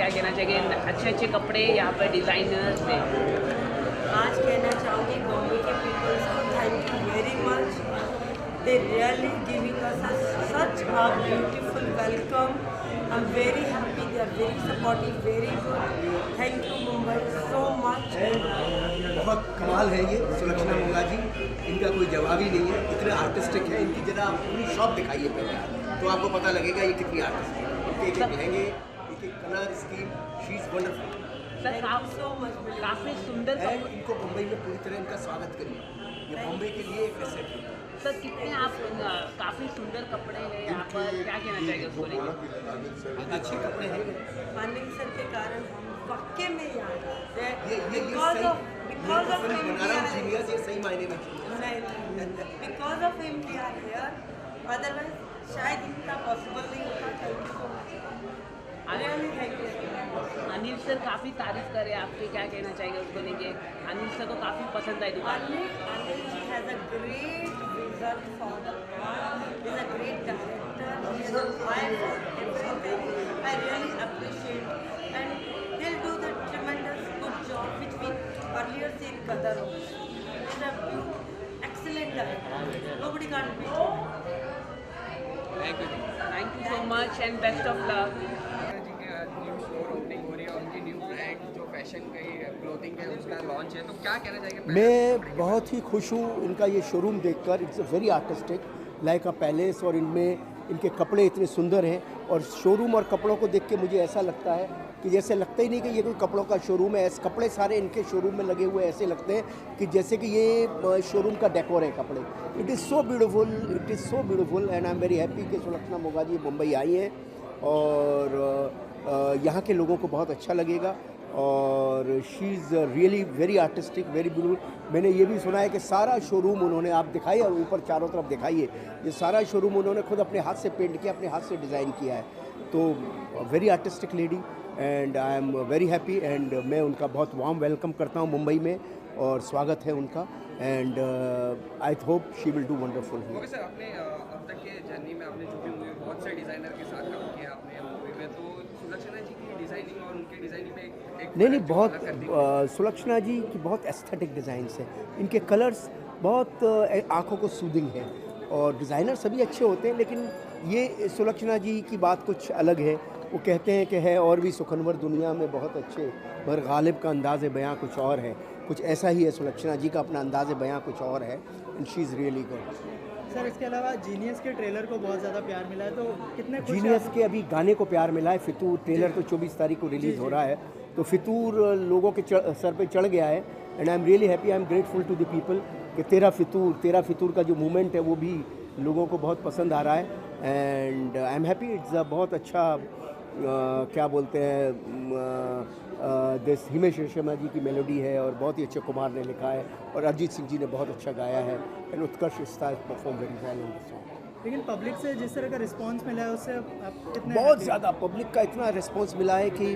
क्या कहना चाहिए? अच्छे अच्छे कपड़े यहाँ पर डिज़ाइनर्स थे। आज कहना चाहूँगी बॉम्बे के पीपल्स को thank you very much. They really giving us such a beautiful welcome. I'm very happy. They are very supportive, very good. Thank you Mumbai so much. बहुत कमाल है ये सुलक्षणा मोंगा जी, इनका कोई जवाब ही नहीं है, इतने आर्टिस्टिक है. इनकी जरा पूरी शॉप दिखाइए पहले, तो आपको पता लगेगा ये कितनी आर्टिस्टिक है. इनके एक एक लहंगे, एक एक colour scheme, she is wonderful. Sir काफ़ी सुंदर इनको मुंबई में पूरी तरह इनका स्वागत करिए. ये बॉम्बे के लिए एक एसेट है. सर कितने आप काफ़ी सुंदर कपड़े हैं यहाँ पर, क्या कहना चाहिए उसको लेकर? अच्छे कपड़े हैं. मानिक सर के कारण हम वाकई में यहाँ ये बिकॉज सही- ऑफ हिम बना रहा हूँ जीनियस, ये सही मायने में. Because of him we are here. Otherwise शायद इतना पॉसिबल नहीं होता. Thank you so much. Really thank you. Anil sir काफ़ी तारीफ करे आपकी, क्या कहना चाहिए उसको लेके? अनिल सर को काफ़ी पसंद आई दुकान. Anil ji has a great vision for the world. He's a great director. He has a eye for everything. I really appreciate, and they'll do the tremendous good job which we earlier seen Qadar also. He's a excellent director. Nobody can beat him. Thank you so much and best of luck. जी के आज new store opening हो रही है और उनकी new brand जो fashion का क्लोथिंग है उसका लॉन्च है, तो क्या कहना चाहिए? मैं बहुत ही खुश हूँ इनका ये शोरूम देखकर. It's a very artistic like a palace, और इनमें इनके कपड़े इतने सुंदर हैं. और शोरूम और कपड़ों को देख के मुझे ऐसा लगता है कि जैसे लगता ही नहीं कि ये कोई कपड़ों का शोरूम है. ऐसे कपड़े सारे इनके शोरूम में लगे हुए ऐसे लगते हैं कि जैसे कि ये शोरूम का डेकोर है कपड़े. It is so beautiful, it is so beautiful, and I am very happy कि सुलक्षणा मोंगा जी मुंबई आई हैं. और यहाँ के लोगों को बहुत अच्छा लगेगा. और she is really very artistic, very beautiful. मैंने ये भी सुना है कि सारा शोरूम उन्होंने, आप दिखाइए ऊपर चारों तरफ दिखाइए, ये सारा शोरूम उन्होंने खुद अपने हाथ से पेंट किया, अपने हाथ से डिज़ाइन किया है. तो very artistic lady, and I am very happy. And मैं उनका बहुत वार्म वेलकम करता हूँ मुंबई में, और स्वागत है उनका. And I hope she will do wonderful. Okay sir, आपने अब तक के जर्नी में आपने जो भी मूवी बहुत से डिज़ाइनर के साथ काम किया आपने मूवी में, तो सुलक्षणा जी की डिज़ाइनिंग और उनके डिज़ाइनिंग में एक नहीं, जो बहुत अलग कर दी। सुलक्षणा जी की बहुत एस्थेटिक डिज़ाइंस हैं. इनके कलर्स बहुत आँखों को सूदिंग है. और डिज़ाइनर सभी अच्छे होते हैं, लेकिन ये सुलक्षणा जी की बात कुछ अलग है. वो कहते हैं कि है और भी सुखनवर दुनिया में बहुत अच्छे, मगर गालिब का अंदाज़ बयां कुछ और है. कुछ ऐसा ही है सुलक्षणा जी का, अपना अंदाज़ बयां कुछ और है. And she is really good. Sir इसके अलावा जीनियस के ट्रेलर को बहुत ज़्यादा प्यार मिला है, तो कितने खुश हैं जीनियस आप? के अभी गाने को प्यार मिला है. फितूर ट्रेलर तो 24 तारीख को रिलीज़ हो रहा है. तो फितूर लोगों के सर पे चढ़ गया है. And I am really happy, I am grateful to the people कि तेरा फितूर का जो मूवमेंट है वो भी लोगों को बहुत पसंद आ रहा है. And I am happy. It's a बहुत अच्छा क्या बोलते हैं, दिस हिमेश रेशमा जी की मेलोडी है, और बहुत ही अच्छे कुमार ने लिखा है, और अरिजीत सिंह जी ने बहुत अच्छा गाया है. And Utkarsh star perform very well in the song. लेकिन पब्लिक से जिस तरह का रिस्पांस मिला है उससे आप कितने बहुत happy? ज़्यादा पब्लिक का इतना रिस्पांस मिला है कि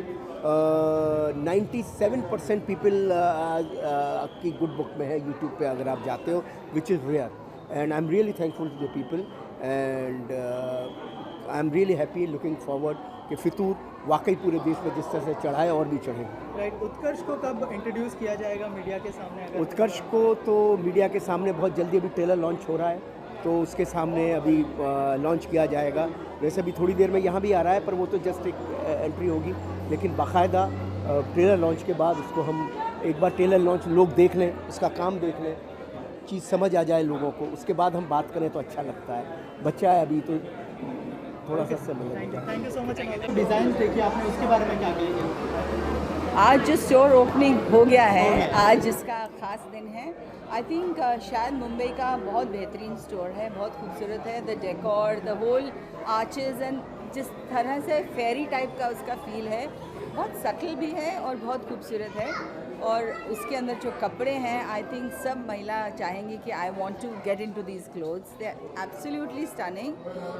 97% पीपल आपकी गुड बुक में है यूट्यूब पे अगर आप जाते हो, which is rare. And I am really thankful to the people. And I am really happy, looking forward कि फितूर वाकई पूरे देश में जिस तरह से चढ़ा है और भी चढ़े. राइट. उत्कर्ष को कब इंट्रोड्यूस किया जाएगा मीडिया के सामने? अगर उत्कर्ष को तो मीडिया के सामने बहुत जल्दी, अभी ट्रेलर लॉन्च हो रहा है, तो उसके सामने अभी लॉन्च किया जाएगा. वैसे भी थोड़ी देर में यहाँ भी आ रहा है, पर वो तो जस्ट एक एंट्री होगी. लेकिन बाकायदा ट्रेलर लॉन्च के बाद उसको हम एक बार ट्रेलर लॉन्च लोग देख लें, उसका काम देख लें, चीज़ समझ आ जाए लोगों को, उसके बाद हम बात करें तो अच्छा लगता है. बच्चा है अभी, तो थोड़ा सा समय लगेगा. Thank you so much. Design देखिए आपने, उसके बारे में क्या कहेंगे? आज जो स्टोर ओपनिंग हो गया है, आज इसका ख़ास दिन है. आई थिंक शायद मुंबई का बहुत बेहतरीन स्टोर है, बहुत खूबसूरत है. The decor, the whole arches, and जिस तरह से फेरी टाइप का उसका फील है, बहुत सटल भी है और बहुत खूबसूरत है. और उसके अंदर जो कपड़े हैं, आई थिंक सब महिला चाहेंगी कि I want to get into these clothes. They are absolutely stunning.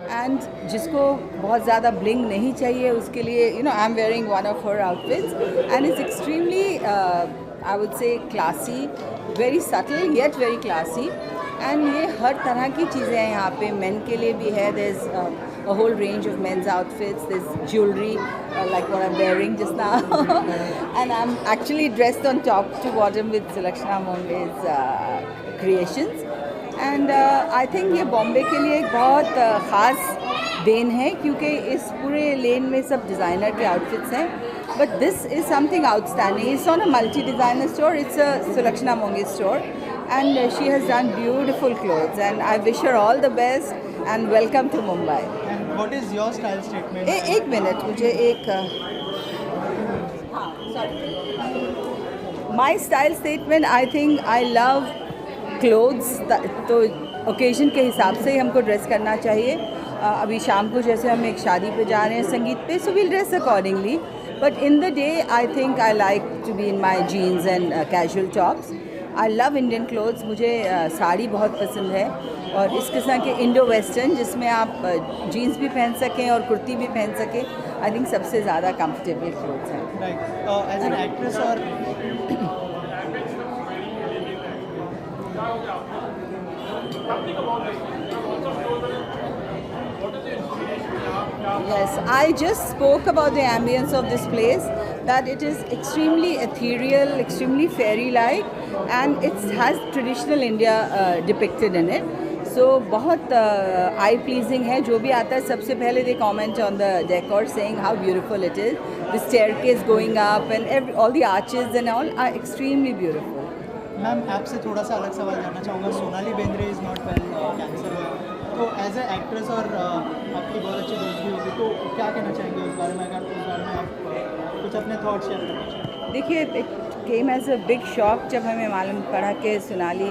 And जिसको बहुत ज़्यादा ब्लिंग नहीं चाहिए, उसके लिए I am wearing one of her outfits, and it's extremely I would say classy, very subtle yet very classy. And ये हर तरह की चीज़ें हैं यहाँ पे. मेन के लिए भी है, there is a whole range of men's outfits. There's jewelry, like what I'm wearing just now. And I'm actually dressed on top to bottom with Sulakshana Mumbai's creations. And I think ये बॉम्बे के लिए एक बहुत ख़ास then है, क्योंकि इस पूरे लेन में सब डिज़ाइनर के आउटफिट्स हैं. But this is something outstanding. It's not a multi-designer store, it's a Sulakshana Monge store. And she has done beautiful clothes. And I wish her all the best and welcome to Mumbai. And what is your style statement? एक minute, मुझे एक My style statement, I think I love clothes. तो occasion के हिसाब से ही हमको dress करना चाहिए. अभी शाम को जैसे हम एक शादी पे जा रहे हैं, संगीत पे, so we'll dress accordingly. But in the day, I think I like to be in my jeans and casual tops. I love Indian clothes. मुझे साड़ी बहुत पसंद है और इस किस्म के इंडो वेस्टर्न जिसमें आप जीन्स भी पहन सकें और कुर्ती भी पहन सकें, आई थिंक सबसे ज़्यादा कंफर्टेबल क्लोथ्स हैं. Right. As an actress or Yes, I just spoke about the ambience of this place, that it is extremely ethereal, extremely fairy-like, and it has traditional India depicted in it. So बहुत eye-pleasing है. जो भी आता है सबसे पहले they comment on the decor saying how beautiful it is. The staircase going up and all the arches and all are extremely beautiful. Ma'am आपसे थोड़ा सा अलग सवाल जानना चाहूँगा. Sonali Bendre is not well, cancer हुआ. तो एज ए एक्ट्रेस और आपकी बहुत अच्छी दोस्त भी होगी, तो क्या कहना चाहेंगे उस बारे में, अगर उस बारे में आप कुछ अपने थॉट शेयर करना चाहें? देखिए, it came as a big shock जब हमें मालूम पड़ा कि सोनाली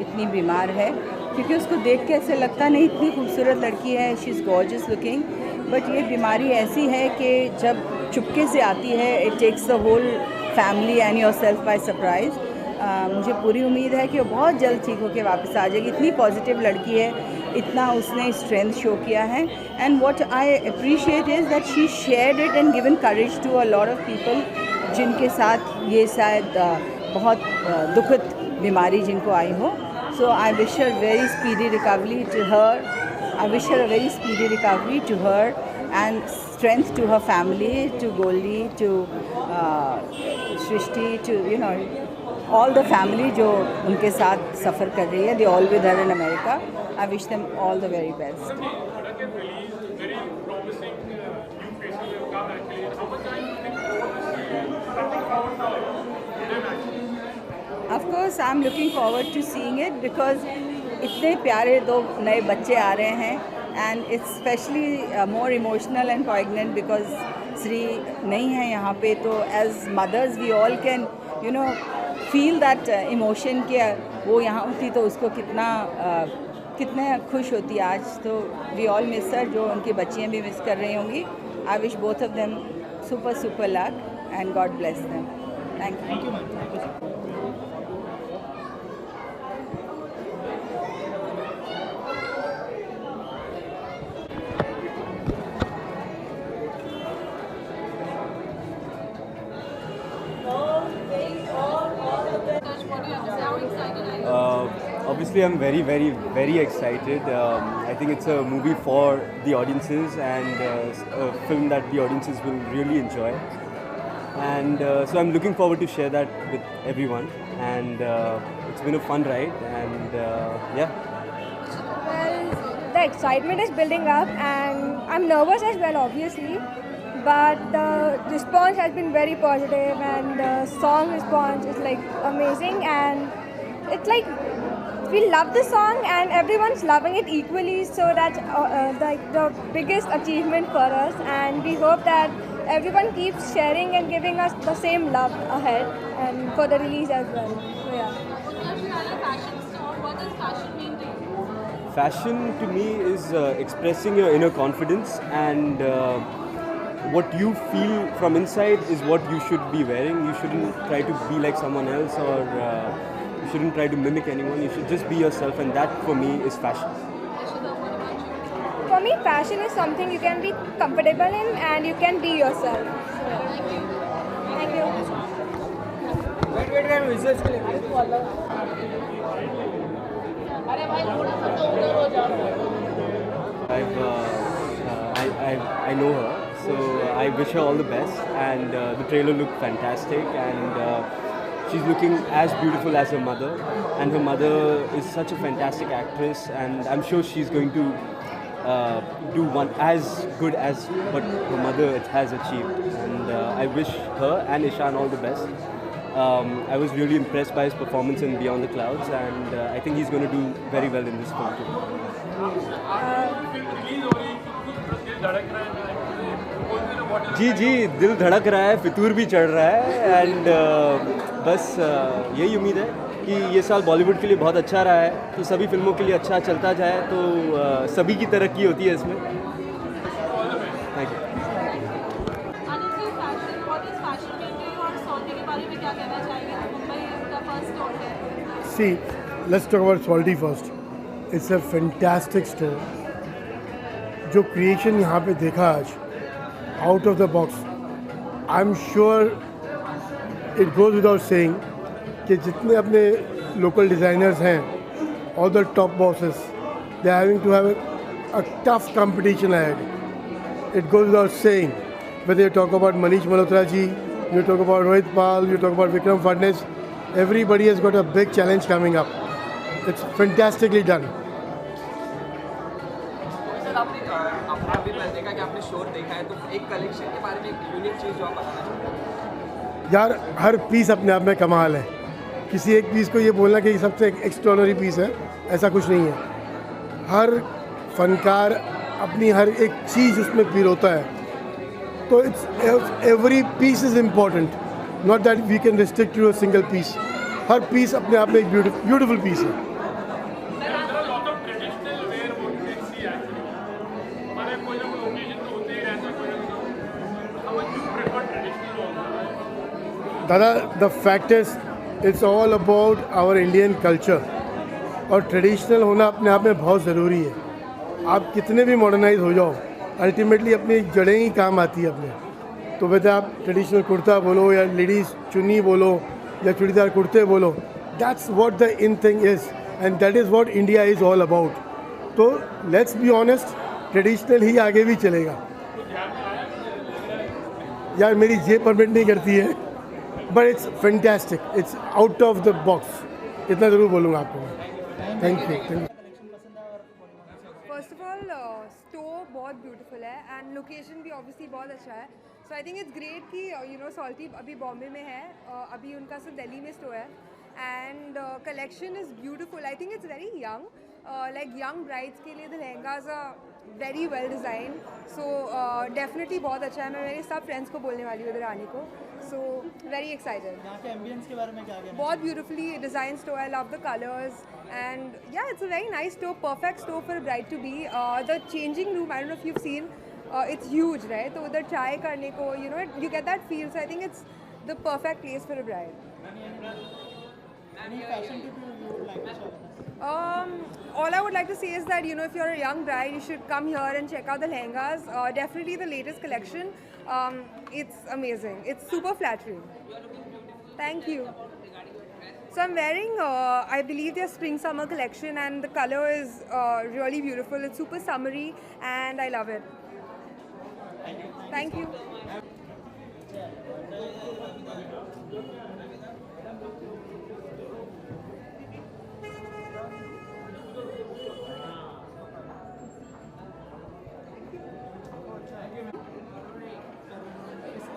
इतनी बीमार है, क्योंकि उसको देख के ऐसे लगता नहीं, इतनी खूबसूरत लड़की है, she is gorgeous looking. But ये बीमारी ऐसी है कि जब चुपके से आती है, it takes the whole family and yourself by surprise. मुझे पूरी उम्मीद है कि वो बहुत जल्द ठीक होकर वापस आ जाएगी. इतनी पॉजिटिव लड़की है, इतना उसने स्ट्रेंथ शो किया है. And what I appreciate is that she shared it and given courage to a lot of people जिनके साथ ये शायद बहुत दुखद बीमारी जिनको आई हो. So I wish her very speedy recovery to her. I wish her a very speedy recovery to her and strength to her family, to Goldie, to Shrishti, to all the family जो उनके साथ सफ़र कर रही है. They all with her in America. I wish them all the very best. Of course, I'm looking forward to seeing it because इतने प्यारे दो नए बच्चे आ रहे हैं and it's specially more emotional and poignant because Shri नहीं है यहाँ पे. तो as mothers we all can feel that emotion कि वो यहाँ होती तो उसको कितना खुश होती आज. तो वी ऑल मिस हर. जो उनकी बच्चियाँ भी मिस कर रही होंगी. I wish both of them super luck and God bless them. Thank you. Obviously, I'm very, very, very excited. I think it's a movie for the audiences and a film that the audiences will really enjoy. And so I'm looking forward to share that with everyone. And it's been a fun ride. And yeah. Well, the excitement is building up, and I'm nervous as well, obviously. But the response has been very positive, and the song response is like amazing, and it's like we love the song and everyone's loving it equally, so that's like the biggest achievement for us, and we hope that everyone keeps sharing and giving us the same love ahead and for the release as well. So yeah. What does fashion mean to you? Fashion to me is expressing your inner confidence, and what you feel from inside is what you should be wearing. You shouldn't try to be like someone else, or you shouldn't try to mimic anyone. You should just be yourself, and that for me is fashion. For me, fashion is something you can be comfortable in and you can be yourself. Thank you. I know her, so I wish her all the best. And the trailer looked fantastic, and she's looking as beautiful as her mother. And her mother is such a fantastic actress, and I'm sure she's going to do one as good as what her mother has achieved. And I wish her and Ishan all the best. I was really impressed by his performance in Beyond the Clouds, and I think he's going to do very well in this film too. जी दिल धड़क रहा है, फितूर भी चढ़ रहा है, and बस यही उम्मीद है कि ये साल बॉलीवुड के लिए बहुत अच्छा रहा है, तो सभी फिल्मों के लिए अच्छा चलता जाए, तो सभी की तरक्की होती है इसमें। Thank you. See, let's talk about Salty first. It's a fantastic store. जो क्रिएशन यहाँ पे देखा आज, out of the box, I am sure it goes without saying कि जितने अपने लोकल डिज़ाइनर्स हैं, all the top bosses, they are having to have a tough competition ahead. It goes without saying, whether you talk about Manish Malhotra ji, you talk about Rohit Pal, you talk about Vikram Fadnis, everybody has got a big challenge coming up. It's fantastically done. Sir आपने अभी देखा कि आपने show देखा है, तो एक collection के बारे में एक यूनिक चीज़ जो आप बताना चाहते हैं? यार हर पीस अपने आप में कमाल है. किसी एक पीस को ये बोलना कि सबसे एक्स्ट्रॉर्डिनरी पीस है, ऐसा कुछ नहीं है. हर फनकार अपनी हर एक चीज़ उसमें फील होता है. तो it's every piece is important, not that we can restrict to a single piece. हर पीस अपने आप में एक ब्यूटीफुल पीस है. दादा, the fact is it's all about our Indian culture, और ट्रेडिशनल होना अपने आप में बहुत ज़रूरी है. आप कितने भी मॉडर्नाइज हो जाओ, अल्टीमेटली अपनी जड़ें ही काम आती है अपने. तो वैसे आप ट्रेडिशनल कुर्ता बोलो या लेडीज़ चुन्नी बोलो या चूड़ीदार कुर्ते बोलो, that's what the in thing is, and that is what India is all about. तो लेट्स बी ऑनेस्ट, ट्रेडिशनल ही आगे भी चलेगा. यार मेरी जेब परमिट नहीं करती है, but it's fantastic, it's out of the box. इतना ज़रूर बोलूँगा आपको मैं. Thank you. First of all store बहुत ब्यूटीफुल है एंड लोकेशन भी ऑब्वियसली बहुत अच्छा है. So I think it's great कि सॉल्टी अभी बॉम्बे में है, अभी उनका सिर्फ दिल्ली में स्टोर है, and collection is beautiful. I think it's very young, like young brides के लिए the lehengas are very well design. So definitely बहुत अच्छा है. मैं मेरे सब फ्रेंड्स को बोलने वाली हूँ इधर आने को. So very excited. यहाँ के एम्बियंस के बारे में क्या कहना? बहुत beautifully design store. I love the colours and yeah, it's a very nice store, perfect store for a bride to be. The changing room, I don't know if you've seen, it's huge, right? So udhar try karne ko, you get that feel. So I think it's the perfect place for a bride. Any fashion tip you would like to share with us? All I would like to say is that if you're a young bride, you should come here and check out the lehengas. Definitely the latest collection. It's amazing. It's super flattering. Thank you. So I'm wearing, I believe their spring summer collection, and the color is really beautiful. It's super summery and I love it. Thank you.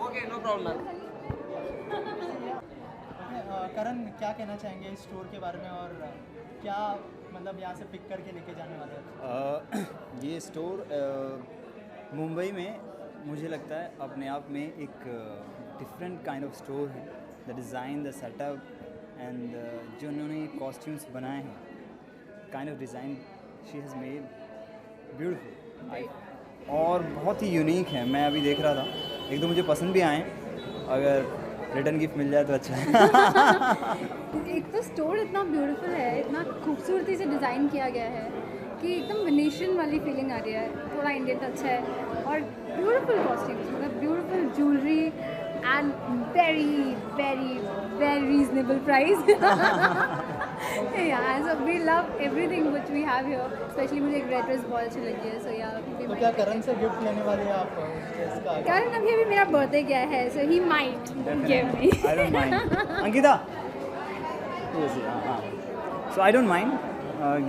Okay, no problem. करण, क्या कहना चाहेंगे इस store के बारे में, और क्या मतलब यहाँ से पिक करके लेके जाने वाले हैं? ये स्टोर मुंबई में मुझे लगता है अपने आप में एक डिफरेंट काइंड ऑफ स्टोर है. The design, the setup and जो उन्होंने कॉस्ट्यूम्स बनाए हैं, kind of design she has made beautiful और बहुत ही यूनिक है. मैं अभी देख रहा था, एक दो मुझे पसंद भी आए. अगर रिटर्न गिफ्ट मिल जाए तो अच्छा है. एक तो स्टोर इतना ब्यूटीफुल है, इतना खूबसूरती से डिज़ाइन किया गया है कि एकदम वेनेशियन वाली फीलिंग आ रही है. थोड़ा इंडियन टच है और ब्यूटीफुल कॉस्ट्यूम्स, मतलब beautiful jewellery and very very very reasonable price. Yeah, so we love everything which we have here. Especially मुझे एक red dress बहुत अच्छी लगी है. So yeah, we तो might क्या take करण it. से गिफ्ट लेने वाले हैं आप इसका? करण अभी अभी मेरा बर्थडे गया है, so he might give me. I don't mind. Ankita. Yes, हाँ. So I don't mind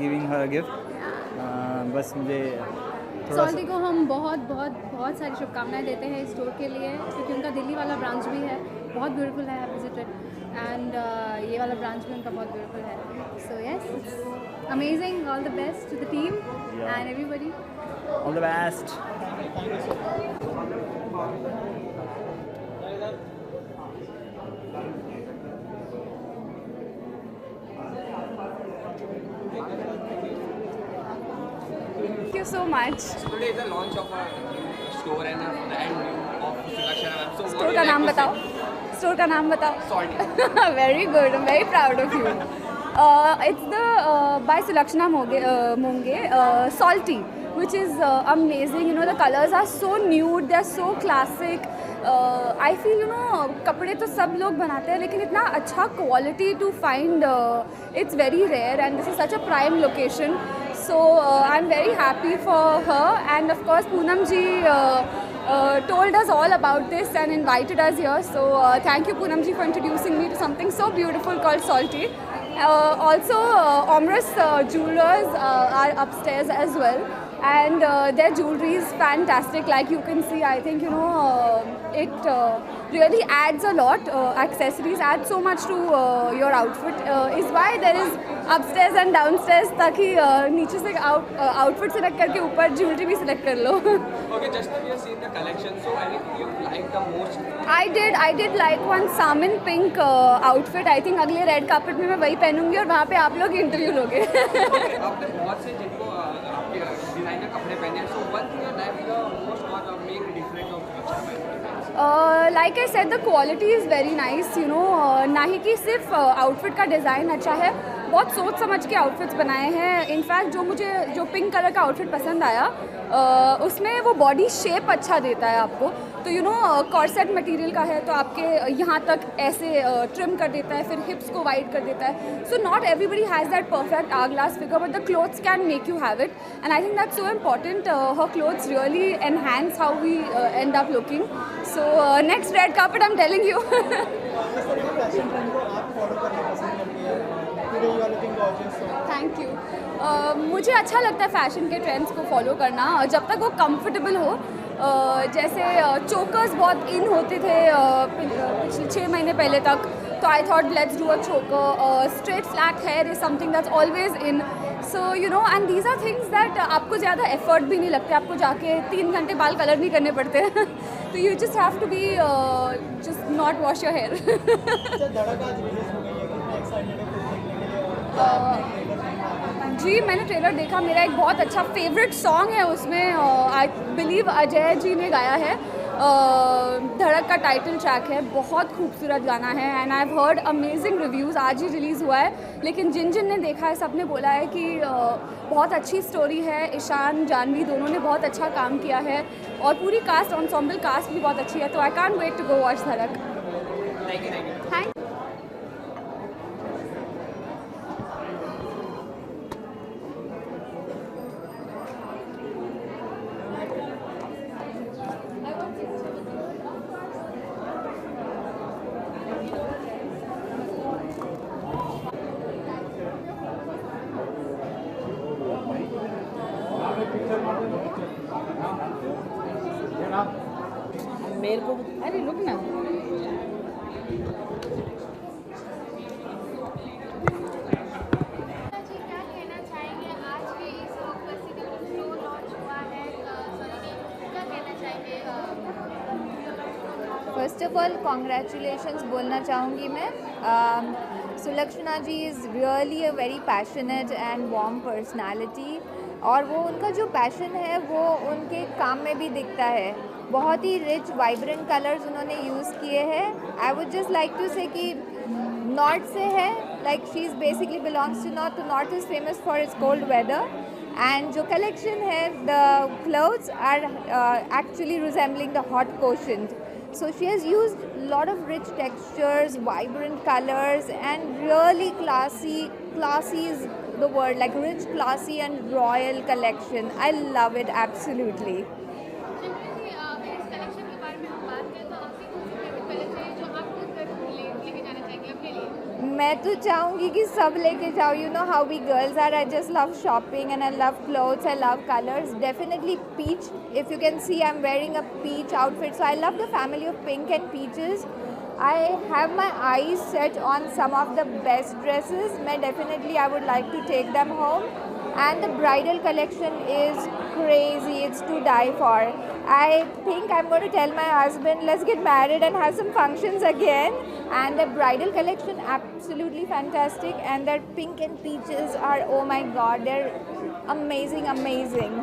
giving her a gift. बस मुझे थोड़ा सॉल्टी को हम बहुत सारी शुभकामनाएं देते हैं इस स्टोर के लिए, क्योंकि उनका दिल्ली वाला ब्रांच भी है, बहुत ब्यूटीफुल है, विजिटेड, एंड ये वाला ब्रांच भी उनका बहुत ब्यूटीफुल है. So yes, amazing. All the best to the team and everybody. all the best. Thank you so much. So today is the launch of a new store and a brand new of Sulakshana ma'am. So what store do का you नाम like to बताओ. say? Store का नाम बताओ. Salty. Very good. I'm very proud of you. It's the by Sulakshana Monge Salty, which is amazing. You know, the colors are so nude. They're so classic. I feel, you know, कपड़े तो सब लोग बनाते हैं, लेकिन इतना अच्छा quality to find, it's very rare, and this is such a prime location. So I'm very happy for her, and of course Poonam ji told us all about this and invited us here. So thank you, Poonam ji, for introducing me to something so beautiful called Salty. Also, Omrus Jewelers are upstairs as well, and their jewelry is fantastic. Like you can see, I think, you know, it really adds a lot. Accessories add so much to your outfit. Is why there is upstairs and downstairs, ताकि नीचे से outfit select करके ऊपर jewelry भी select कर लो. Okay, just now we have seen the collection. So anything you like the most? I did like one salmon pink outfit. I think अगले red carpet में मैं वही पहनूंगी और वहाँ पे आप लोग इंटरव्यू लोगे. Okay, आपने बहुत से जिनको आपके डिजाइनर कपड़े पहने हैं. So one thing you like the most or make different of Sulakshana? Like I said, the quality is very nice. You know, ना ही कि सिर्फ outfit का design अच्छा है, बहुत सोच समझ के आउटफिट्स बनाए हैं. इनफैक्ट जो पिंक कलर का आउटफिट पसंद आया, उसमें वो बॉडी शेप अच्छा देता है आपको. तो यू नो, कॉर्सेट मटेरियल का है, तो आपके यहाँ तक ऐसे ट्रिम कर देता है, फिर हिप्स को वाइड कर देता है. So not everybody has that perfect hourglass figure, but the clothes can make you have it, and I think that's so important. Her clothes really enhance how we end up looking. So next red carpet, I'm telling you. किस तरह के fashion trend को आप follow करना पसंद करती है? Today you are looking gorgeous. Thank you. मुझे अच्छा लगता है फैशन के ट्रेंड्स को फॉलो करना, जब तक वो कंफर्टेबल हो. जैसे चोकर्स बहुत इन होते थे पिछले 6 महीने पहले तक, तो I thought let's do a choker. Straight flat hair is something that's always in. So you know, and these are things that आपको ज़्यादा एफर्ट भी नहीं लगते, आपको जाके 3 घंटे बाल कलर नहीं करने पड़ते. तो you just have to be just not wash your hair. Dhadak आज रिलीज हो गई है, कितना एक्साइटेड है फिल्म देखने के लिए? जी, मैंने ट्रेलर देखा. मेरा एक बहुत अच्छा फेवरेट सॉन्ग है उसमें, आई बिलीव अजय जी ने गाया है. धड़क का टाइटल ट्रैक है, बहुत खूबसूरत गाना है, and I have heard amazing reviews. आज ही रिलीज़ हुआ है, लेकिन जिन ने देखा है सब ने बोला है कि बहुत अच्छी स्टोरी है. ईशान, जानवी दोनों ने बहुत अच्छा काम किया है, और पूरी कास्ट, एंसेम्बल कास्ट भी बहुत अच्छी है. तो I can't wait to go watch Dhadak. Thank you. मेरे को अरे रुक ना. क्या कहना चाहेंगे आज के इस प्रसिद्ध शो लॉन्च हुआ है, क्या कहना चाहेंगे? फर्स्ट ऑफ ऑल कॉन्ग्रेचुलेशंस बोलना चाहूँगी मैं. Sulakshana ji is really a very passionate and warm personality, और वो उनका जो पैशन है वो उनके काम में भी दिखता है. बहुत ही रिच वाइब्रेंट कलर्स उन्होंने यूज़ किए हैं. I would just like to say कि नॉर्थ से है, like she is basically belongs to north. तो north is famous for its cold weather, and जो कलेक्शन है, the clothes are actually resembling the hot quotient. So she has used a lot of rich textures, vibrant colors, and really classy is the word, like rich, classy and royal collection. I love it absolutely. मैं तो चाहूँगी कि सब लेके जाओ. You know how we girls are. I just love shopping and I love clothes. I love colors. Definitely peach. If you can see, I'm wearing a peach outfit. So I love the family of pink and peaches. I have my eyes set on some of the best dresses. I would like to take them home. And the bridal collection is crazy. It's to die for. I think I'm going to tell my husband, let's get married and have some functions again. And the bridal collection, absolutely fantastic. And their pink and peaches are, oh my god, they're amazing, amazing.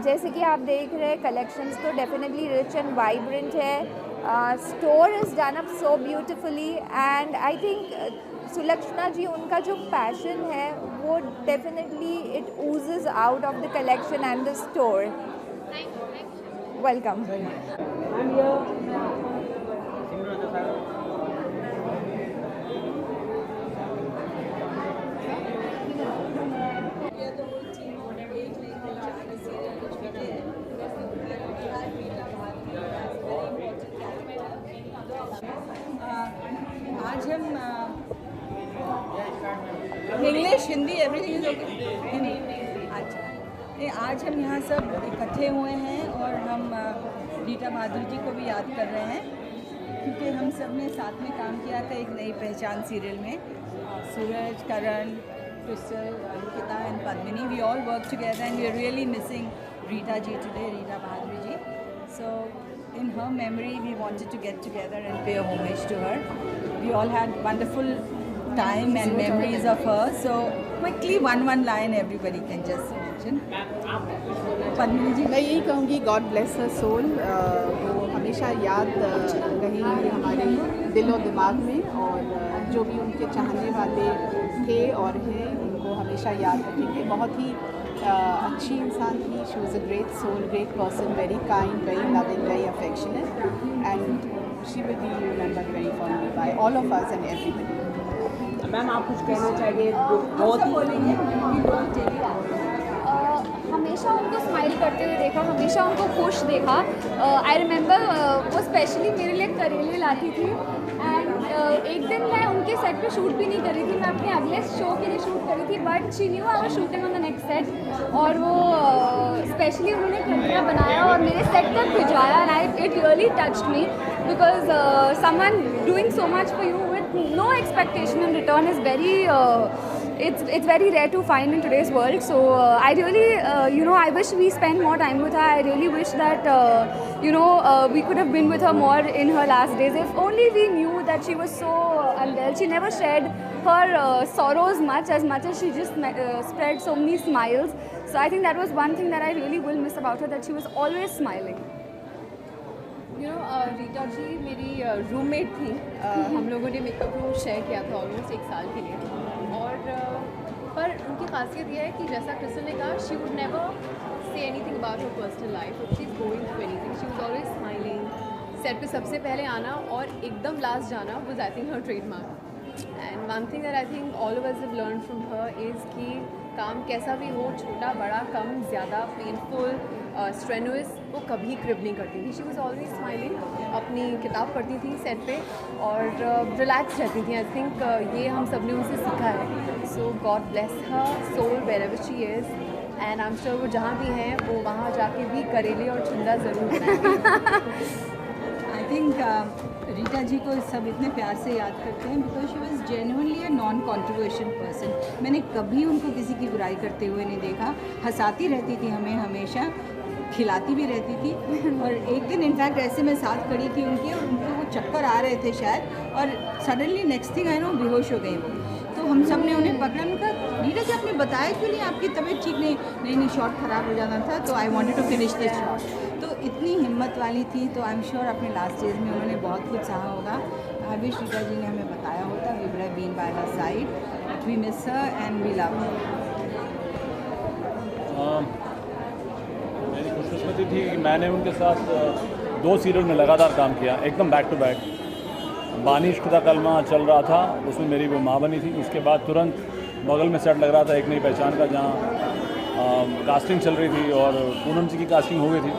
जैसे कि आप देख रहे हैं, collections तो definitely rich and vibrant है. Store is done up so beautifully and I think Sulakshana ji, उनका जो पैशन है वो definitely it oozes out of the collection and the store. Welcome. आज हम English, Hindi, everything is okay. Hindi. अच्छा, आज हम यहाँ सब इकट्ठे हुए हैं और हम रीटा बहादुर जी को भी याद कर रहे हैं, क्योंकि हम सब ने साथ में काम किया था एक नई पहचान सीरियल में. Suraj, Karan, Crystal, Ankita and Padmini, we all work together and we are really missing Rita ji today, Rita Bahadur ji. So in her memory, we wanted to get together and pay homage to her. We all had wonderful time and memories of her. So quickly, one line everybody can just mention. Padmini ji. मैं यही कहूँगी, God bless her soul. वो हमेशा याद रहेंगी हमारे दिल और दिमाग में, और जो भी उनके चाहने वाले थे और हैं उनको हमेशा याद रखेंगे. बहुत ही अच्छी इंसान थी. She was a great soul, great person, very kind, very loving, very affectionate, and she will be remembered very fondly by all of us and everybody. Ma'am, आप कुछ कहना चाहिए? बहुत ही हमेशा उनको स्माइल करते हुए देखा, हमेशा उनको खुश देखा. आई रिमेंबर वो स्पेशली मेरे लिए करेले लाती थी. एंड एक दिन मैं उनके सेट पे शूट भी नहीं करी थी, मैं अपने अगले शो के लिए शूट करी थी, but she knew I was shooting on the next set. और वो स्पेशली उन्होंने करेला बनाया और मेरे सेट तक भिजवाया. And it really touched me, because someone doing so much for you with no expectation in return is very it's very rare to find in today's world. So I really I wish we spent more time with her. I really wish that we could have been with her more in her last days. If only we knew that she was so unwell. She never shared her sorrows much as she just spread so many smiles. So I think that was one thing that I really will miss about her, that she was always smiling. Rita ji मेरी roommate थी. हम लोगों ने makeup room share किया था almost 1 साल के लिए. और पर उनकी खासियत यह है कि जैसा क्रिस्टल ने कहा, she would never say anything about her personal life. If she is going through anything, she was always smiling. Set पे सबसे पहले आना और एकदम लास्ट जाना was I think her trademark. And one thing that I think all of us have learn from her is कि काम कैसा भी हो, छोटा बड़ा, कम ज़्यादा, पेनफुल, स्ट्रेनुअस, वो कभी क्रिब नहीं करती थी. She was always smiling. अपनी किताब पढ़ती थी सेट पे और रिलैक्स रहती थी. आई थिंक ये हम सब ने उनसे सीखा है. So God bless her soul wherever she is. And I am sure वो जहाँ भी हैं वो वहाँ जाके भी करेले और छुंदा ज़रूर बनाएंगे. आई थिंक रीटा जी को सब इतने प्यार से याद करते हैं because she was genuinely a non controversial person. मैंने कभी उनको किसी की बुराई करते हुए नहीं देखा. हंसाती रहती थी हमें हमेशा, खिलाती भी रहती थी. और एक दिन इनफैक्ट ऐसे मैं साथ खड़ी थी उनके, और उनको वो चक्कर आ रहे थे शायद, और suddenly next thing I know बेहोश हो गई वो. तो हम सब ने उन्हें पकड़ा. उनका रीटा जी आपने बताया क्यों नहीं, आपकी तबीयत ठीक नहीं शॉट ख़राब हो जाना था, तो I wanted to finish this shot. तो इतनी हिम्मत वाली थी. तो आई एम श्योर अपने लास्ट डेज में उन्होंने बहुत कुछ सहा होगा. आई विश रीटा जी ने हमें बताया होता. We would have been by her side. But we miss her and we love her. मेरी खुशकिस्मती थी कि मैंने उनके साथ 2 सीरियल में लगातार काम किया, एकदम बैक टू बैक। बानी इश्क का कलमा चल रहा था, उसमें मेरी वो माँ बनी थी। उसके बाद तुरंत बगल में सेट लग रहा था एक नई पहचान का, जहाँ कास्टिंग चल रही थी और पूनम जी की कास्टिंग हो गई थी,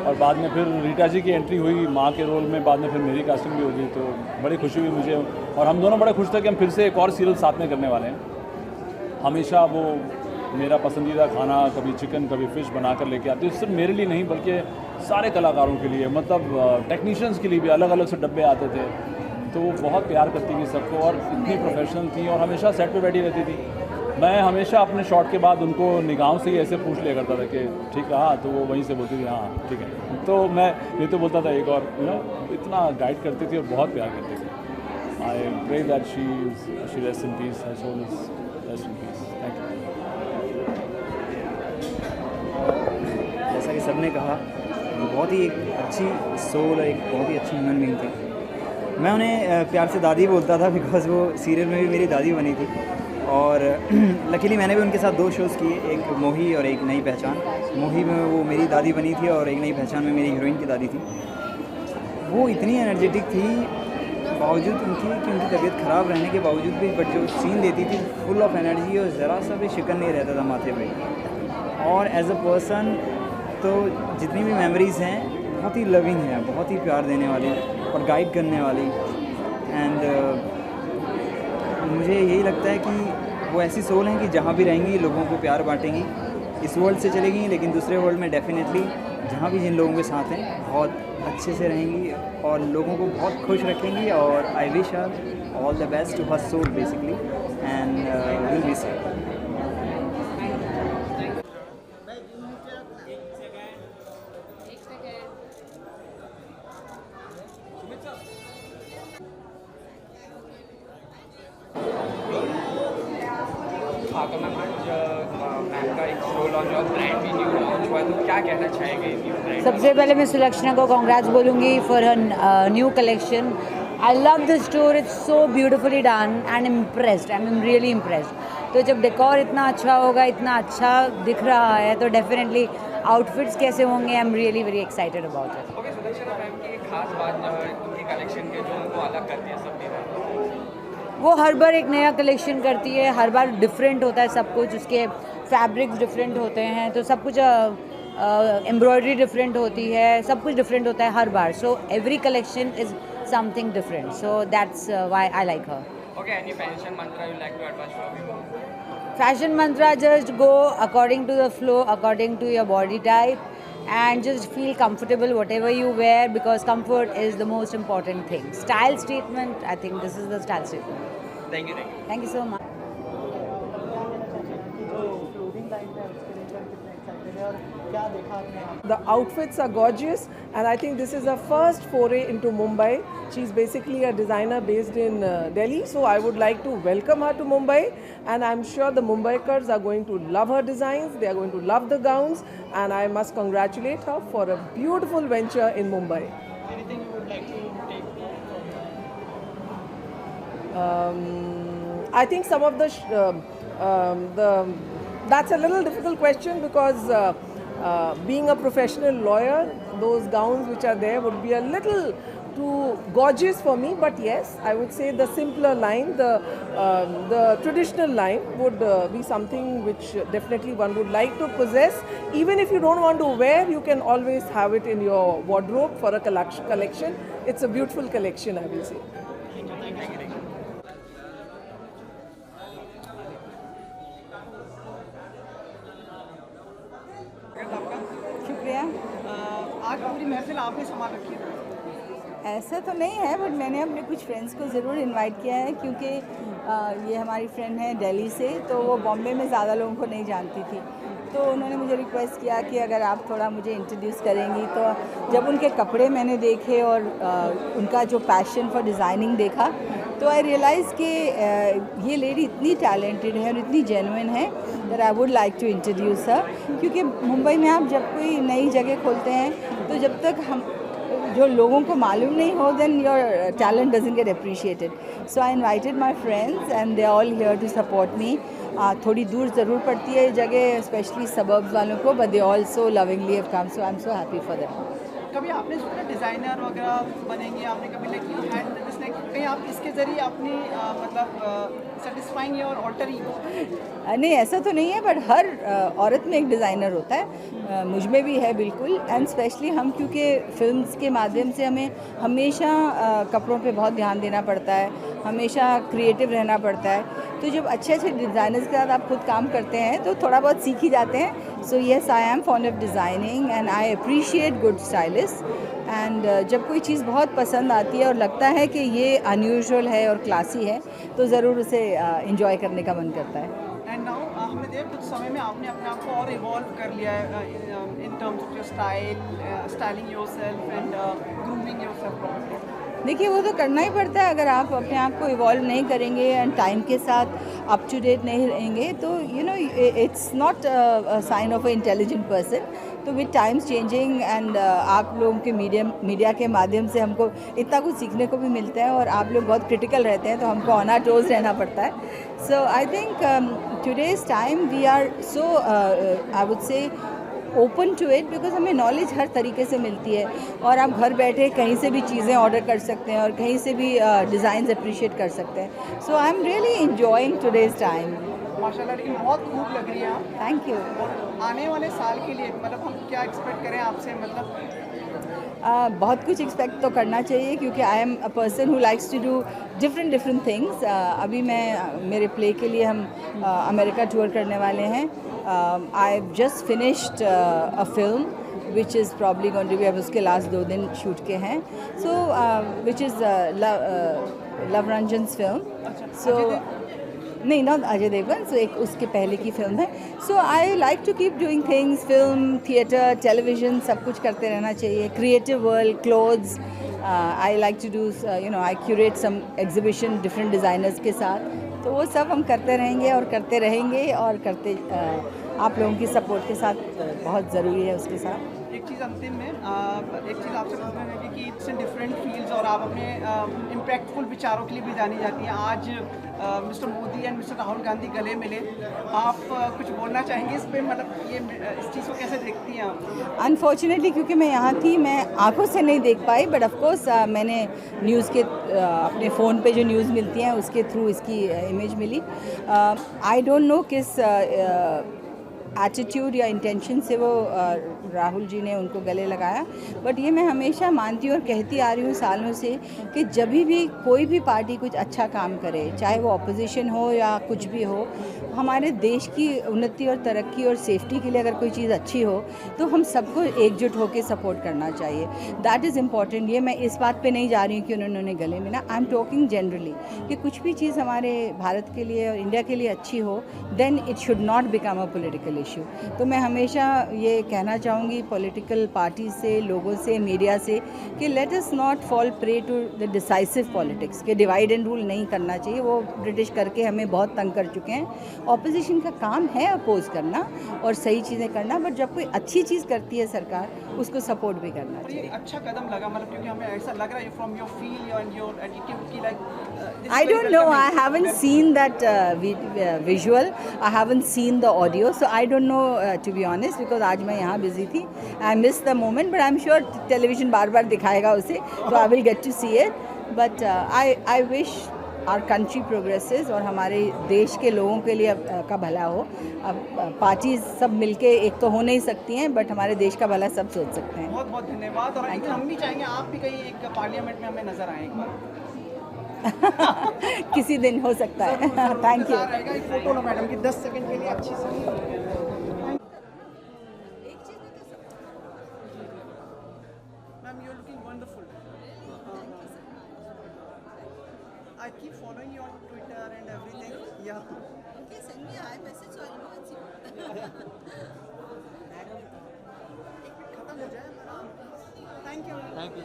और बाद में फिर रीटा जी की एंट्री हुई माँ के रोल में, बाद में फिर मेरी कास्टिंग भी हो गई। तो बड़ी खुशी हुई मुझे, और हम दोनों बड़े खुश थे कि हम फिर से एक और सीरियल साथ में करने वाले हैं। हमेशा वो मेरा पसंदीदा खाना कभी चिकन कभी फ़िश बना कर लेके आती है, सिर्फ मेरे लिए नहीं बल्कि सारे कलाकारों के लिए, मतलब टेक्नीशियंस के लिए भी अलग अलग से डब्बे आते थे। तो वो बहुत प्यार करती थी सबको और इतनी प्रोफेशनल थी, और हमेशा सेट पे बैठी रहती थी। मैं हमेशा अपने शॉट के बाद उनको निगाहों से ही ऐसे पूछ लिया करता था कि ठीक रहा, तो वो वहीं से बोलती थी हाँ ठीक है। तो मैं ये तो बोलता था एक और, इतना गाइड करती थी और बहुत प्यार करती थी। I pray that she rest in peace, her soul is rest in peace. Thank you. जैसा कि सबने कहा, बहुत ही एक अच्छी सोल, एक बहुत ही अच्छी ह्यूमन बीइंग थी। मैं उन्हें प्यार से दादी बोलता था बिकॉज़ वो सीरियल में भी मेरी दादी बनी थी, और लकीली मैंने भी उनके साथ 2 शोज़ किए, एक मोही और एक नई पहचान। मोही में वो मेरी दादी बनी थी और एक नई पहचान में मेरी हीरोइन की दादी थी। वो इतनी एनर्जेटिक थी बावजूद कि उनकी तबीयत ख़राब रहने के बावजूद भी, बट जो सीन देती थी फुल ऑफ एनर्जी, और ज़रा सा भी शिकन नहीं रहता था माथे पे। और एज अ पर्सन तो जितनी भी मेमोरीज़ हैं बहुत ही लविंग है, बहुत ही प्यार देने वाली और गाइड करने वाली। एंड मुझे यही लगता है कि वो ऐसी सोल हैं कि जहाँ भी रहेंगी लोगों को प्यार बांटेंगी। इस वर्ल्ड से चलेगी लेकिन दूसरे वर्ल्ड में डेफिनेटली जहाँ भी जिन लोगों के साथ हैं बहुत अच्छे से रहेंगी और लोगों को बहुत खुश रखेंगी। और I wish her all the best to her soul basically, and will be safe. हाँ, तो मैम आज मैम का एक शो लॉन्च और ब्रांड भी न्यू लॉन्च हुआ, तो क्या कहना चाहेंगे न्यू ब्रांड? सबसे पहले मैं सुलक्षणा को कांग्रेट्स बोलूँगी for her new collection. I love the store, it's so beautifully done and impressed, I am really impressed. तो जब डेकोर इतना अच्छा होगा, इतना अच्छा दिख रहा है, तो डेफिनेटली आउटफिट्स कैसे होंगे, आई am really very excited about it. Okay, Sulakshana ma'am की एक खास बात उनके कलेक्शन के जो उनको अलग करती है सब वो हर बार एक नया कलेक्शन करती है, हर बार डिफरेंट होता है सब कुछ, उसके फैब्रिक्स डिफरेंट होते हैं, तो सब कुछ एम्ब्रॉयडरी डिफरेंट होती है, सब कुछ डिफरेंट होता है हर बार। So every collection is something different, so that's why I like her. Okay, any fashion mantra you like to advise to people? Fashion mantra, just go according to the flow, according to your body type, and just feel comfortable whatever you wear, because comfort is the most important thing. Style statement, I think this is the style statement. Thank you. Thank you so much. The outfits are gorgeous, and I think this is her first foray into Mumbai. She's basically a designer based in Delhi, so I would like to welcome her to Mumbai, and I'm sure the Mumbaikars are going to love her designs, they are going to love the gowns, and I must congratulate her for a beautiful venture in Mumbai. Anything you would like to take? I think some of that's a little difficult question, because being a professional lawyer, those gowns which are there would be a little too gorgeous for me. But yes, I would say the simpler line, the traditional line would be something which definitely one would like to possess. Even if you don't want to wear, you can always have it in your wardrobe for a collection. It's a beautiful collection, I will say. शुक्रिया। आज पूरी महफिल आपने संभाल रखी है? ऐसा तो नहीं है, बट मैंने अपने कुछ फ्रेंड्स को ज़रूर इनवाइट किया है, क्योंकि ये हमारी फ्रेंड है दिल्ली से, तो वो बॉम्बे में ज़्यादा लोगों को नहीं जानती थी, तो उन्होंने मुझे रिक्वेस्ट किया कि अगर आप थोड़ा मुझे इंट्रोड्यूस करेंगी। तो जब उनके कपड़े मैंने देखे और उनका जो पैशन फॉर डिज़ाइनिंग देखा, तो आई रियलाइज़ कि ये लेडी इतनी टैलेंटेड है और इतनी जेन्युइन है that I would like to introduce her. क्योंकि मुंबई में आप जब कोई नई जगह खोलते हैं, तो जब तक जो लोगों को मालूम नहीं हो, then your talent doesn't get appreciated. So I invited my friends and they are all here to support me. थोड़ी दूर ज़रूर पड़ती है ये जगह, स्पेशली सबर्ब्स वालों को, but they also lovingly have come, so I'm so happy for them. कभी आपने सोचा डिज़ाइनर वगैरह बनेंगे, आपने कभी like you had this like कहीं आप इसके ज़रिए अपनी मतलब सेटिस्फाइंग योर ऑल्टर ईगो? नहीं, ऐसा तो नहीं है, बट हर औरत में एक डिज़ाइनर होता है, मुझ में भी है बिल्कुल. एंड स्पेशली हम क्योंकि फिल्म्स के माध्यम से हमें हमेशा कपड़ों पे बहुत ध्यान देना पड़ता है, हमेशा क्रिएटिव रहना पड़ता है, तो जब अच्छे अच्छे डिज़ाइनर्स के साथ आप खुद काम करते हैं तो थोड़ा बहुत सीख ही जाते हैं. So yes, I am fond of designing and I appreciate good stylist. And जब कोई चीज़ बहुत पसंद आती है और लगता है कि ये अनयूजुअल है और क्लासी है, तो ज़रूर उसे इंजॉय करने का मन करता है. एंड नाउ हमने देख कुछ समय में आपने अपने आप को और इवॉल्व कर लिया है in terms of your styling yourself and grooming yourself properly. देखिए, वो तो करना ही पड़ता है. अगर आप अपने आप को इवॉल्व नहीं करेंगे एंड टाइम के साथ अप टू डेट नहीं रहेंगे, तो you know it's not a sign of a intelligent person. तो विद टाइम्स चेंजिंग एंड आप लोगों के मीडिया के माध्यम से हमको इतना कुछ सीखने को भी मिलता है, और आप लोग बहुत क्रिटिकल रहते हैं, तो हमको ऑन आवर टोज रहना पड़ता है. So I think today's time we are so I would say open to it, because हमें नॉलेज हर तरीके से मिलती है, और आप घर बैठे कहीं से भी चीज़ें ऑर्डर कर सकते हैं और कहीं से भी डिज़ाइंस अप्रिशिएट कर सकते हैं. So I am really enjoying today's time. माशाल्लाह, लेकिन बहुत खूब लग रही है आप. Thank you. आने वाले साल के लिए मतलब हम क्या एक्सपेक्ट करें आपसे? मतलब बहुत कुछ एक्सपेक्ट तो करना चाहिए, क्योंकि I am a person who likes to do different things. अभी मैं मेरे प्ले के लिए हम अमेरिका टूर करने वाले हैं. I have just finished a film which is probably going to be, अब उसके लास्ट 2 दिन शूट के हैं. So which is Luv Ranjan's film. So नहीं, नॉट अजय देवगन. सो एक उसके पहले की फिल्म है. So I like to keep doing things, film, theatre, television, सब कुछ करते रहना चाहिए. Creative world, clothes, I like to do you know I curate some exhibition different designers के साथ. तो वो सब हम करते रहेंगे और करते रहेंगे और करते आप लोगों की सपोर्ट के साथ बहुत ज़रूरी है उसके साथ. एक चीज़ अंतिम में एक चीज़ आपसे पूछना है कि इट्स इन डिफरेंट फील्ड्स और आप अपने इम्पैक्टफुल विचारों के लिए भी जानी जाती हैं. आज mister Modi and mister Rahul Gandhi गले मिले, आप कुछ बोलना चाहेंगे इस पर? मतलब ये इस चीज़ को कैसे देखती हैं आप? अनफॉर्चुनेटली क्योंकि मैं यहाँ थी, मैं आंखों से नहीं देख पाई, बट ऑफकोर्स मैंने न्यूज़ के अपने फ़ोन पे जो न्यूज़ मिलती हैं उसके थ्रू इसकी इमेज मिली. आई डोंट नो किस एटीट्यूड या इंटेंशन से वो राहुल जी ने उनको गले लगाया, बट ये मैं हमेशा मानती हूँ और कहती आ रही हूँ सालों से कि जब भी कोई भी पार्टी कुछ अच्छा काम करे, चाहे वो अपोजिशन हो या कुछ भी हो, हमारे देश की उन्नति और तरक्की और सेफ्टी के लिए अगर कोई चीज़ अच्छी हो तो हम सबको एकजुट होकर सपोर्ट करना चाहिए. That is important. ये मैं इस बात पे नहीं जा रही हूँ कि उन्होंने गले मिला. आई एम टॉकिंग जनरली कि कुछ भी चीज़ हमारे भारत के लिए और इंडिया के लिए अच्छी हो, then it should not become a political issue. तो मैं हमेशा ये कहना चाहूँगी पॉलिटिकल पार्टी से, लोगों से, मीडिया से कि let us not fall prey to the decisive politics, कि डिवाइड एंड रूल नहीं करना चाहिए. वो ब्रिटिश करके हमें बहुत तंग कर चुके हैं. ऑपोजिशन का काम है अपोज करना और सही चीज़ें करना, बट जब कोई अच्छी चीज़ करती है सरकार, उसको सपोर्ट भी करना चाहिए. अच्छा कदम लगा, मतलब क्योंकि हमें ऐसा लग रहा है from your feel and your attitude की like I don't know. I haven't seen that visual. I haven't seen the audio, so I don't know to be honest. Because आज मैं यहाँ busy थी. I missed the moment, but I'm sure television बार-बार दिखाएगा उसे, so I will get to see it. But I wish our country progresses और हमारे देश के लोगों के लिए का भला हो. अब पार्टीज सब मिलके एक तो हो नहीं सकती हैं, बट हमारे देश का भला सब सोच सकते हैं. बहुत बहुत धन्यवाद. और हम भी चाहेंगे आप भी कहीं एक पार्लियामेंट में हमें नजर आए एक बार. किसी दिन हो सकता है. Thank you. एक फोटो लो मैडम की 10 सेकंड के लिए अच्छी सी. Ma'am you are looking wonderful. I keep following you on Twitter and everything. Yeah. Okay, send me a message so I know it's you. खत्म हो जाए हमारा. Thank you. Thank you.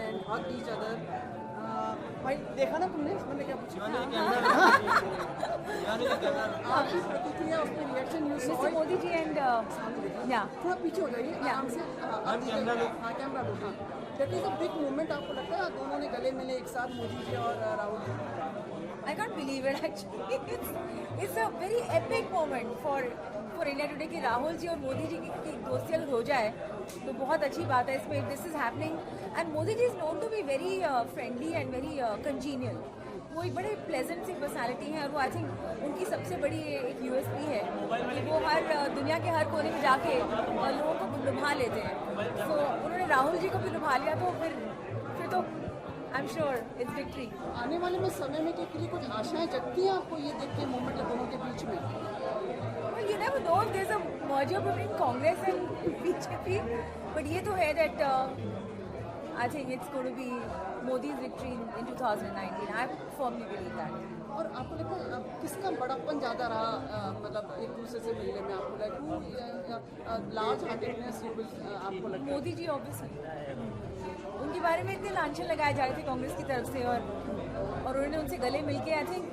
And hug each other. भाई देखा ना तुमने? मैंने क्या पूछा? आपकी प्रतिक्रिया उस पर reaction you saw Mr. Modi ji and yeah. थोड़ा पीछे हो जाइए आराम से हाँ कैमरा लो हाँ that is a big movement आपको लगता है दोनों ने गले मिले एक साथ मोदी जी और Rahul ji I can't believe it actually. It's a very epic moment for India today कि राहुल जी और मोदी जी की दोस्ती अगर हो जाए तो बहुत अच्छी बात है इसमें. This is happening and Modi ji is known to be very friendly and very congenial. वो एक बड़े प्लेजेंट सी पर्सनालिटी है और वो आई थिंक उनकी सबसे बड़ी एक यूएसपी है कि वो हर दुनिया के हर कोने में जाके लोगों को लुभा लेते हैं. तो उन्होंने राहुल जी को भी लुभा लिया तो फिर तो I am sure it's victory. आने वाले में समय में के लिए कुछ आशाएं जगती हैं आपको ये देख के मूवमेंट दोनों के बीच में? Well, you never know if there's a merger between Congress and BJP, but ये तो है that I think it's going to be Modi's victory in 2019. I firmly believe that. और आपको लगता है किसका बड़प्पन ज़्यादा रहा मतलब एक दूसरे से मिलने में आपको लगता है लार्ज हार्टेडनेस आपको लगता है? मोदी जी ऑब्वियसली उनके बारे में इतने लांछन लगाए जा रहे थे कांग्रेस की तरफ से और उन्होंने उनसे गले मिलके आई थिंक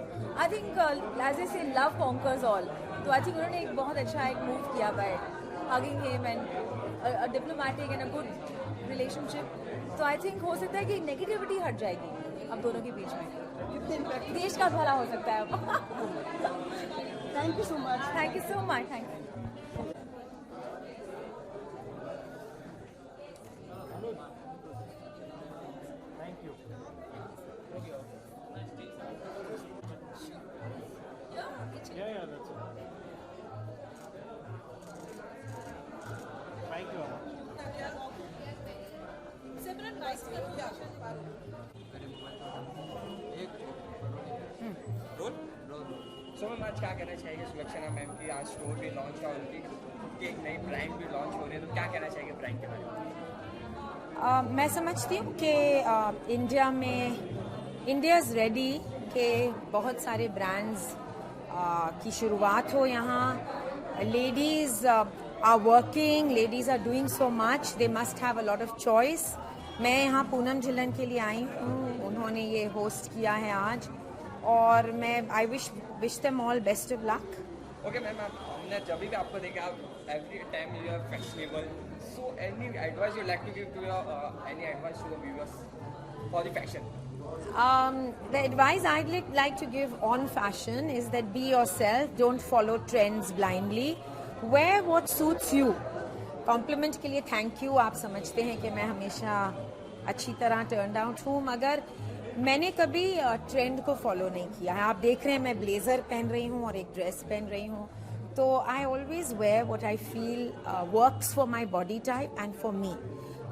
एज ए से लव कॉन्कर्स ऑल. तो आई थिंक उन्होंने एक बहुत अच्छा एक मूव किया by hugging him and a diplomatic and a good relationship. तो आई थिंक हो सकता है कि नेगेटिविटी हट जाएगी अब दोनों के बीच में. देश का भला हो सकता है अब. Thank you so much. Thank you so much. Thank you. So ma'am आज क्या कहना चाहिए सुलक्षणा मैम की आज स्टोर भी लॉन्च हुआ उनकी एक नई ब्रांड भी लॉन्च हो रही है तो क्या कहना चाहिए ब्रांड के बारे में? मैं समझती हूँ कि इंडिया में इंडिया इज़ रेडी के बहुत सारे ब्रांड्स की शुरुआत हो यहाँ. Ladies are working, ladies are doing so much, they must have a lot of choice. मैं यहाँ पूनम झिल्लन के लिए आई हूँ, उन्होंने ये होस्ट किया है आज और मैं I wish them all best of luck. Okay ma'am हमने जब भी आपको देखा every time you are fashionable so any advice you like to give to your any advice to the viewers for the fashion? The advice I'd like to give on fashion is that be yourself, don't follow trends blindly, wear what suits you. Compliment के लिए thank you. आप समझते हैं कि मैं हमेशा अच्छी तरह turned out हूँ मगर मैंने कभी ट्रेंड को फॉलो नहीं किया है. आप देख रहे हैं मैं ब्लेजर पहन रही हूँ और एक ड्रेस पहन रही हूँ तो I always wear what I feel works for my body type and for me.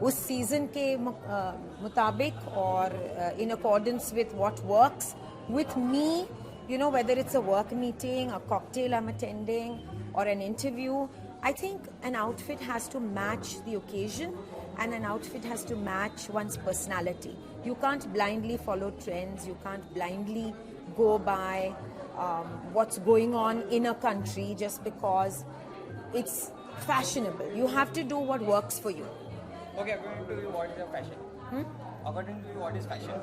उस सीजन के मुताबिक और in accordance with what works with me, you know, whether it's a work meeting, a cocktail I'm attending or an interview, I think an outfit has to match the occasion and an outfit has to match one's personality. You can't blindly follow trends, you can't blindly go by what's going on in a country just because it's fashionable. You have to do what works for you. Okay, according to you, what is your fashion? According to you, what is fashion?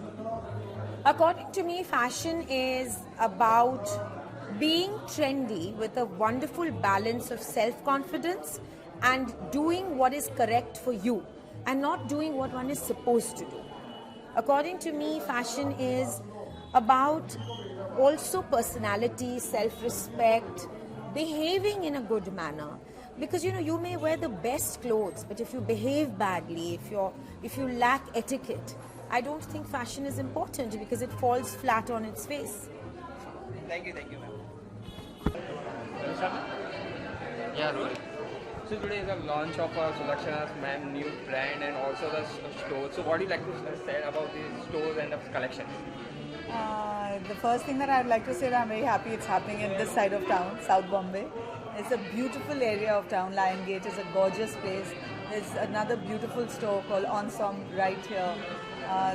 According to me, fashion is about being trendy with a wonderful balance of self-confidence and doing what is correct for you and not doing what one is supposed to do. According to me, fashion is about also personality, self-respect, behaving in a good manner. Because you know, you may wear the best clothes, but if you behave badly, if you lack etiquette, I don't think fashion is important because it falls flat on its face. Thank you, ma'am. Yeah, Rohit. So today is the launch of Sulakshana's ma'am new brand and also the store. So what do you like to say about the stores and the collection? The first thing that I'd like to say that I'm very happy it's happening in this side of town, South Bombay. It's a beautiful area of town. Lion Gate is a gorgeous place. There's another beautiful store called Ensemble right here.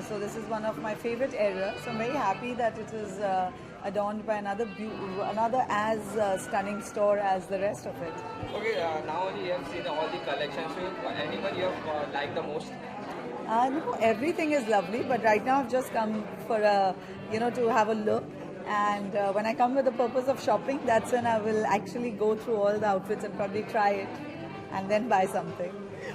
So this is one of my favorite areas. So I'm very happy that it is adorned by another as stunning store as the rest of it. Okay, now only you have seen all the collections. So anyone you have liked the most? No, everything is lovely, but right now I've just come for to have a look. And when I come with the purpose of shopping, that's when I will actually go through all the outfits and probably try it and then buy something.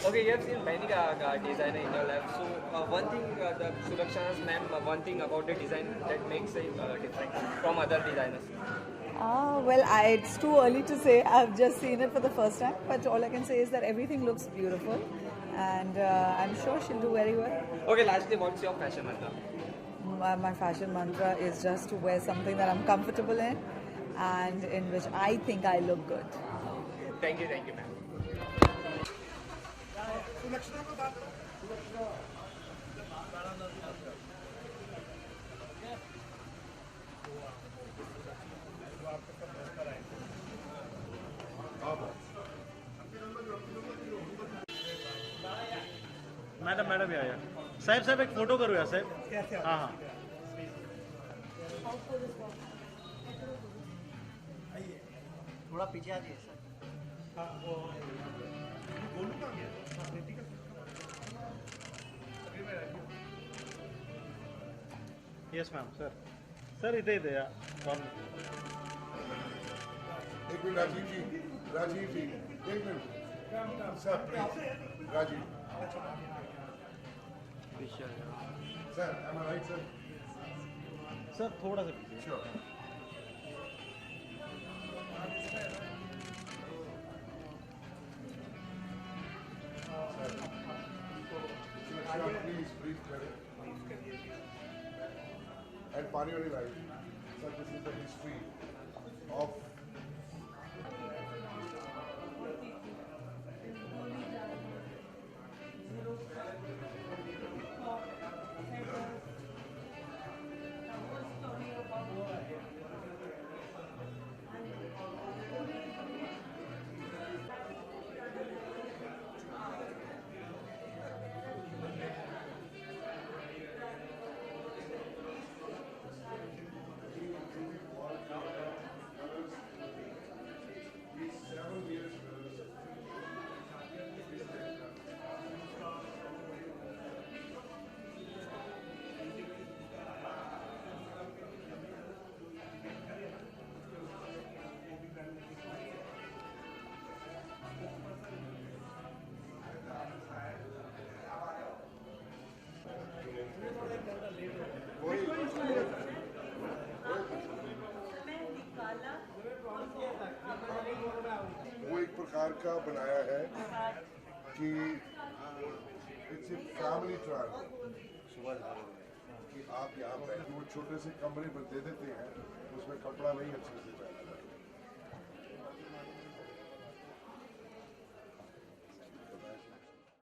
Okay, you have seen many designer in your life. So one thing, the Suraksha's ma'am, one thing about the design that makes it different from other designers. Well, it's too early to say. I've just seen it for the first time, but all I can say is that everything looks beautiful, and I'm sure she'll do very well. Okay, lastly, what's your fashion mantra? My fashion mantra is just to wear something that I'm comfortable in, and in which I think I look good. Thank you, ma'am. Madam या साहेब एक photo करूया साहेब हाँ हाँ थोड़ा पीछे आ जाइए sir yes ma'am sir इधे यार एक मिनट राजीव जी एक minute sir please Rajiv sir am I right sir? Sir थोड़ा सा पीछे Sure. Please credit. And Paniwali Life. Sir, this is the history of वो एक प्रकार का बनाया है कि इट्स ए फैमिली ट्रैवल कि आप यहाँ बैठे वो छोटे से कमरे पर दे देते हैं उसमें कपड़ा नहीं अच्छे से पहना